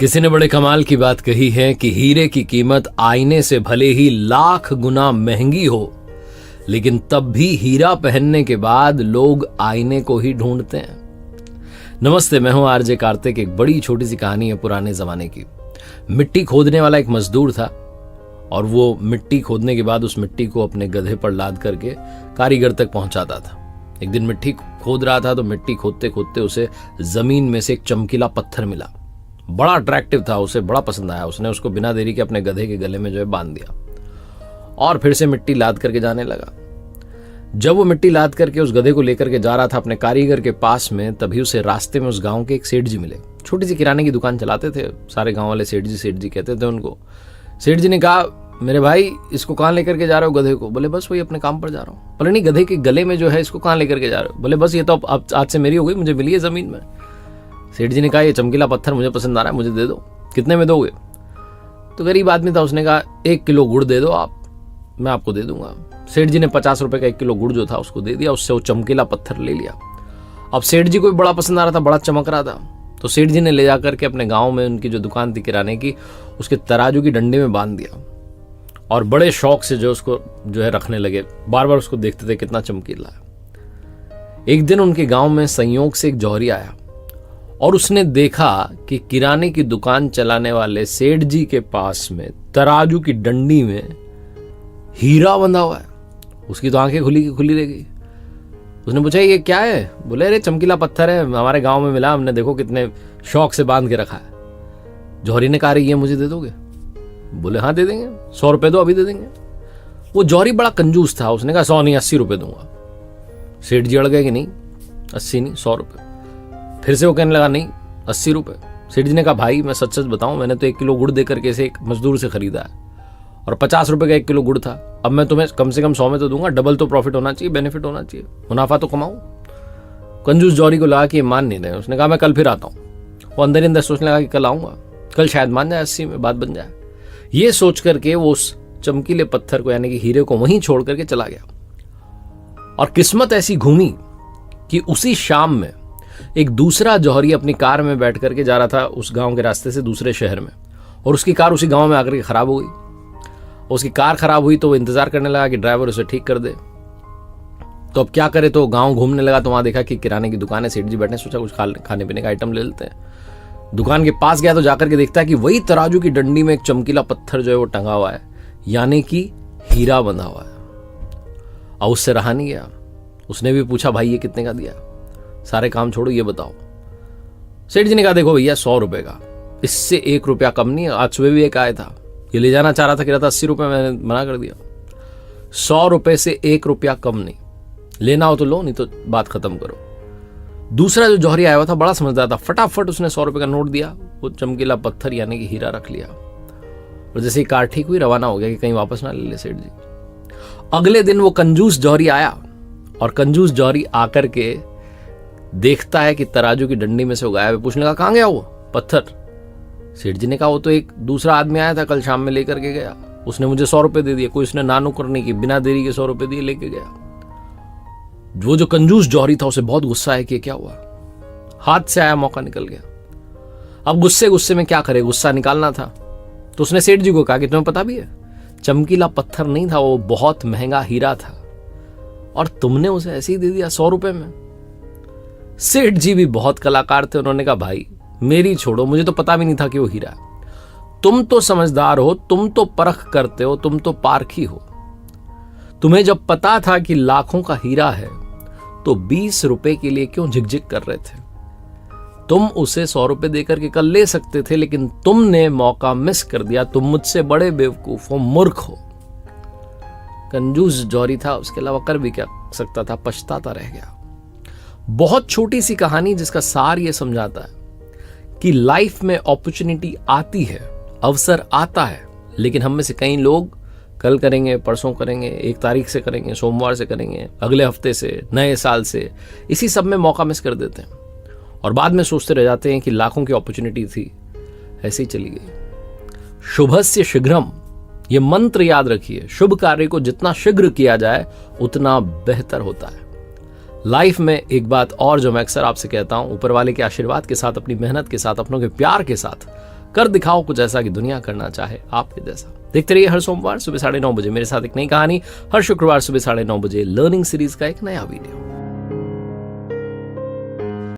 किसी ने बड़े कमाल की बात कही है कि हीरे की कीमत आईने से भले ही लाख गुना महंगी हो, लेकिन तब भी हीरा पहनने के बाद लोग आईने को ही ढूंढते हैं। नमस्ते, मैं हूं आरजे कार्तिक। एक बड़ी छोटी सी कहानी है पुराने जमाने की। मिट्टी खोदने वाला एक मजदूर था और वो मिट्टी खोदने के बाद उस मिट्टी को अपने गधे पर लाद करके कारीगर तक पहुंचाता था। एक दिन मिट्टी खोद रहा था तो मिट्टी खोदते खोदते उसे जमीन में से एक चमकीला पत्थर मिला। बड़ा अट्रैक्टिव था, उसे बड़ा पसंद आया। उसने उसको बिना देरी के अपने गधे के गले में बांध दिया और फिर से मिट्टी लाद करके जाने लगा। जब वो मिट्टी लाद करके उस गधे को लेकर के जा रहा था अपने कारीगर के पास में, तभी उसे रास्ते में उस गांव के एक सेठ जी मिले। छोटी सी किराने की दुकान चलाते थे, सारे गांव वाले सेठ जी कहते थे उनको। सेठ जी ने कहा, मेरे भाई इसको कहाँ लेकर के जा रहे हो गधे को? बोले बस वही अपने काम पर जा रहा हूँ। बोले नहीं, गधे के गले में जो है इसको कहाँ लेकर के जा रहे हो? बोले बस ये तो अब आज से मेरी हो गई, मुझे मिली है जमीन में। सेठ जी ने कहा, ये चमकीला पत्थर मुझे पसंद आ रहा है, मुझे दे दो। कितने में दोगे? तो गरीब आदमी था, उसने कहा 1 किलो गुड़ दे दो आप, मैं आपको दे दूंगा। सेठ जी ने 50 रुपए का 1 किलो गुड़ जो था उसको दे दिया, उससे वो चमकीला पत्थर ले लिया। अब सेठ जी को भी बड़ा पसंद आ रहा था, बड़ा चमक रहा था। तो सेठ जी ने ले जाकर के अपने गांव में उनकी जो दुकान थी किराने की, उसके तराजू की डंडी में बांध दिया और बड़े शौक से उसको रखने लगे। बार बार उसको देखते थे कितना चमकीला है। एक दिन उनके गांव में संयोग से एक जौहरी आया और उसने देखा कि किराने की दुकान चलाने वाले सेठ जी के पास में तराजू की डंडी में हीरा बंधा हुआ है। उसकी तो आंखें खुली की खुली रह गई। उसने पूछा, ये क्या है? बोले, अरे चमकीला पत्थर है, हमारे गांव में मिला, हमने देखो कितने शौक से बांध के रखा है। जौहरी ने कहा, ये मुझे दे दोगे? बोले हाँ दे देंगे, 100 रुपए दो, अभी दे देंगे। वो जौहरी बड़ा कंजूस था, उसने कहा 100 नहीं 80 रुपए दूंगा। सेठ जी अड़ गए कि नहीं 80 नहीं 100 रुपए। फिर से वो कहने लगा नहीं 80 रुपए। सेठ जी ने कहा, भाई मैं सच सच बताऊं, मैंने तो 1 किलो गुड़ देकर के इसे एक मजदूर से खरीदा है और 50 रुपए का 1 किलो गुड़ था। अब मैं तुम्हें कम से कम 100 में तो दूंगा, डबल तो प्रॉफिट होना चाहिए, बेनिफिट होना चाहिए, मुनाफा तो कमाऊं। कंजूस जौहरी को लगा कि ये मान नहीं रहे। उसने कहा, मैं कल फिर आता हूं। वो अंदर ही अंदर सोचने लगा कि कल आऊंगा, कल शायद मान जाए, 80 में बात बन जाए। ये सोच करके वो उस चमकीले पत्थर को यानी कि हीरे को वहीं छोड़ करके चला गया। और किस्मत ऐसी घूमी कि उसी शाम में एक दूसरा जौहरी अपनी कार में बैठ करके जा रहा था उस गांव के रास्ते से दूसरे शहर में, और उसकी कार उसी गांव में आकर के खराब हो गई। उसकी कार खराब हुई तो वो इंतजार करने लगा कि ड्राइवर उसे ठीक कर दे। तो अब क्या करे, तो गांव घूमने लगा तो वहां देखा कि किराने की दुकान है, सेठ जी बैठे, सोचा कुछ खाने पीने का आइटम ले लेते हैं। दुकान के पास गया तो जाकर के देखता है कि वही तराजू की डंडी में एक चमकीला पत्थर जो है वो टंगा हुआ है, यानी कि हीरा बंधा हुआ है। अब उससे रहा नहीं गया, उसने भी पूछा, भाई ये कितने का दिया? सारे काम छोड़ो, ये बताओ। सेठ जी ने कहा, देखो भैया 100 रुपए का, इससे 1 रुपया कम नहीं है। आज सुबह भी एक आया था, ये ले जाना चाह रहा था, कह रहा था 80 रुपए, मैंने मना कर दिया। 100 रुपए से 1 रुपया कम नहीं, लेना हो तो लो, नहीं तो बात खत्म करो। दूसरा जो जौहरी आया हुआ था बड़ा समझदार था, फटाफट उसने 100 रुपए का नोट दिया, वो चमकीला पत्थर यानी कि हीरा रख लिया और जैसे ही कार ठीक हुई रवाना हो गया कि कहीं वापस ना ले ले सेठ जी। अगले दिन वो कंजूस जौहरी आया और कंजूस जौहरी आकर के देखता है कि तराजू की डंडी में से वो गायब है। पूछने लगा, कहाँ गया वो पत्थर? सेठ जी ने कहा, वो तो एक दूसरा आदमी आया था कल शाम में, लेकर के गया, उसने मुझे 100 रुपए दे दिए। कोई उसने ना नुक्कर नहीं की, बिना देरी के 100 रुपए दिए लेके गया। वो जो कंजूस जौहरी था उसे बहुत गुस्सा है कि क्या हुआ, हाथ से आया मौका निकल गया। अब गुस्से में क्या करे, गुस्सा निकालना था तो उसने सेठ जी को कहा कि तुम्हें पता भी है, चमकीला पत्थर नहीं था, वो बहुत महंगा हीरा था और तुमने उसे ऐसे ही दे दिया 100 रुपए में। सेठ जी भी बहुत कलाकार थे, उन्होंने कहा, भाई मेरी छोड़ो, मुझे तो पता भी नहीं था कि वो हीरा है। तुम तो समझदार हो, तुम तो परख करते हो, तुम तो पारखी हो। तुम्हें जब पता था कि लाखों का हीरा है तो 20 रुपए के लिए क्यों झिकझिक कर रहे थे? तुम उसे 100 रुपए देकर के कल ले सकते थे, लेकिन तुमने मौका मिस कर दिया। तुम मुझसे बड़े बेवकूफ हो, मूर्ख हो। कंजूस जौहरी था, उसके अलावा कर भी क्या सकता था, पछताता रह गया। बहुत छोटी सी कहानी जिसका सार यह समझाता है कि लाइफ में अपॉर्चुनिटी आती है, अवसर आता है, लेकिन हम में से कई लोग कल करेंगे, परसों करेंगे, 1 तारीख से करेंगे, सोमवार से करेंगे, अगले हफ्ते से, नए साल से, इसी सब में मौका मिस कर देते हैं और बाद में सोचते रह जाते हैं कि लाखों की अपॉर्चुनिटी थी, ऐसे ही चली गई। शुभस्य शीघ्रम, ये मंत्र याद रखिए। शुभ कार्य को जितना शीघ्र किया जाए उतना बेहतर होता है। लाइफ में एक बात और जो मैं अक्सर आपसे कहता हूं, ऊपर वाले के आशीर्वाद के साथ, अपनी मेहनत के साथ, अपनों के प्यार के साथ कर दिखाओ कुछ ऐसा कि दुनिया करना चाहे आपके जैसा। देखते रहिए हर सोमवार सुबह 9:30 बजे मेरे साथ एक नई कहानी, हर शुक्रवार सुबह 9:30 बजे लर्निंग सीरीज का एक नया वीडियो।